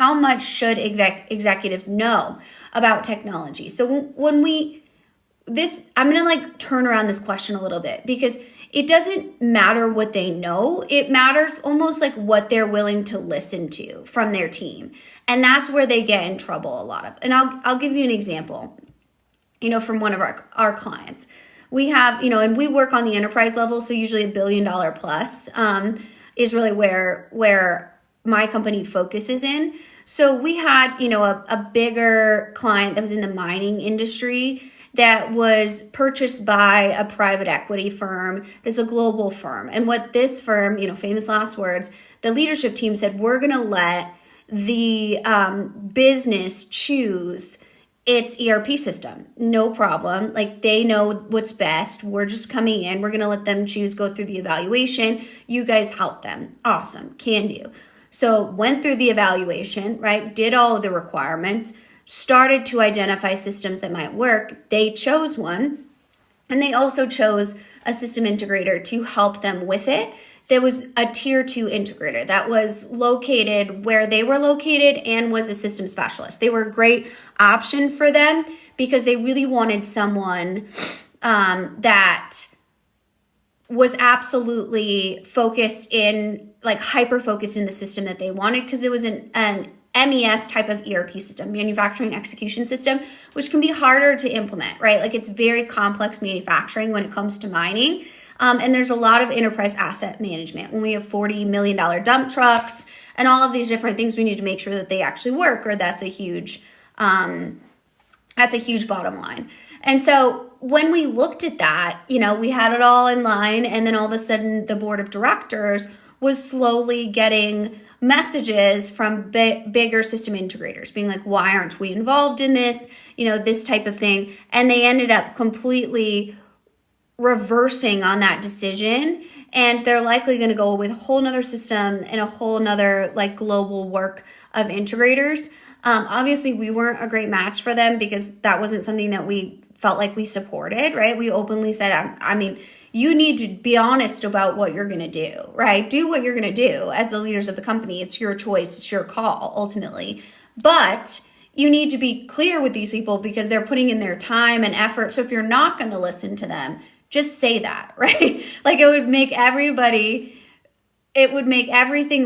how much should executives know about technology? So when I'm going to like turn around this question a little bit, because it doesn't matter what they know. It matters almost like what they're willing to listen to from their team. And that's where they get in trouble a lot of. And I'll give you an example, from one of our clients. We have, and we work on the enterprise level. So usually $1 billion plus is really where my company focuses in. So we had, a bigger client that was in the mining industry that was purchased by a private equity firm that's a global firm. And what this firm, famous last words, the leadership team said, we're going to let the business choose its ERP system. No problem. Like, they know what's best. We're just coming in. We're going to let them choose, go through the evaluation. You guys help them. Awesome. Can do. So went through the evaluation, right? Did all of the requirements, started to identify systems that might work. They chose one, and they also chose a system integrator to help them with it. There was a tier 2 integrator that was located where they were located and was a system specialist. They were a great option for them because they really wanted someone that was absolutely focused in, like, hyper-focused in the system that they wanted, because it was an MES type of ERP system, manufacturing execution system, which can be harder to implement, right? Like, it's very complex manufacturing when it comes to mining. And there's a lot of enterprise asset management. When we have $40 million dump trucks and all of these different things, we need to make sure that they actually work, or that's a huge bottom line. And so when we looked at that, we had it all in line, and then all of a sudden the board of directors was slowly getting messages from bigger system integrators being like, why aren't we involved in this? This type of thing. And they ended up completely reversing on that decision. And they're likely going to go with a whole nother system and a whole nother like global work of integrators. Obviously, we weren't a great match for them because that wasn't something that we felt like we supported, right? We openly said, you need to be honest about what you're going to do, right? Do what you're going to do as the leaders of the company. It's your choice. It's your call, ultimately. But you need to be clear with these people because they're putting in their time and effort. So if you're not going to listen to them, just say that, right? Like, it would make everything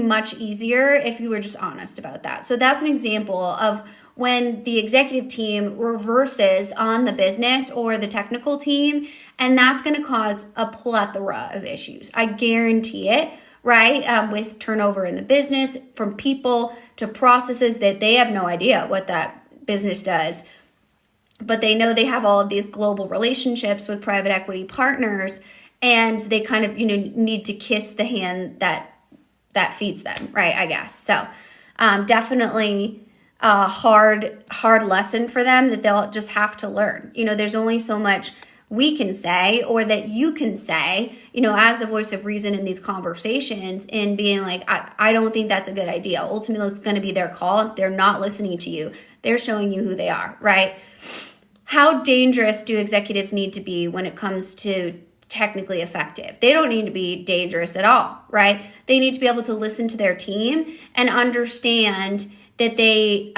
much easier if you were just honest about that. So that's an example of when the executive team reverses on the business or the technical team, and that's going to cause a plethora of issues. I guarantee it, right? With turnover in the business, from people to processes that they have no idea what that business does, but they know they have all of these global relationships with private equity partners, and they kind of, need to kiss the hand that feeds them, right? I guess. So definitely a hard lesson for them that they'll just have to learn. There's only so much we can say, or that you can say, as the voice of reason in these conversations, and being like, I don't think that's a good idea. Ultimately, it's going to be their call. If they're not listening to you, they're showing you who they are, right? How dangerous do executives need to be when it comes to technically effective? They don't need to be dangerous at all, right? They need to be able to listen to their team and understand that they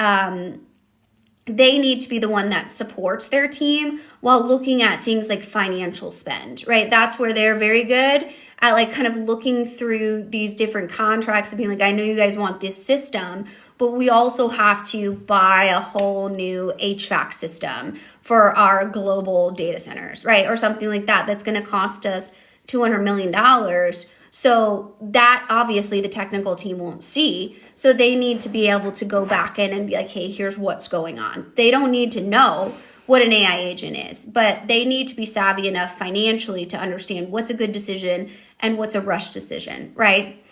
need to be the one that supports their team while looking at things like financial spend, right? That's where they're very good at, like, kind of looking through these different contracts and being like, I know you guys want this system, but we also have to buy a whole new HVAC system for our global data centers, right? Or something like that. That's going to cost us $200 million. So that obviously the technical team won't see. So they need to be able to go back in and be like, hey, here's what's going on. They don't need to know what an AI agent is, but they need to be savvy enough financially to understand what's a good decision and what's a rush decision, right?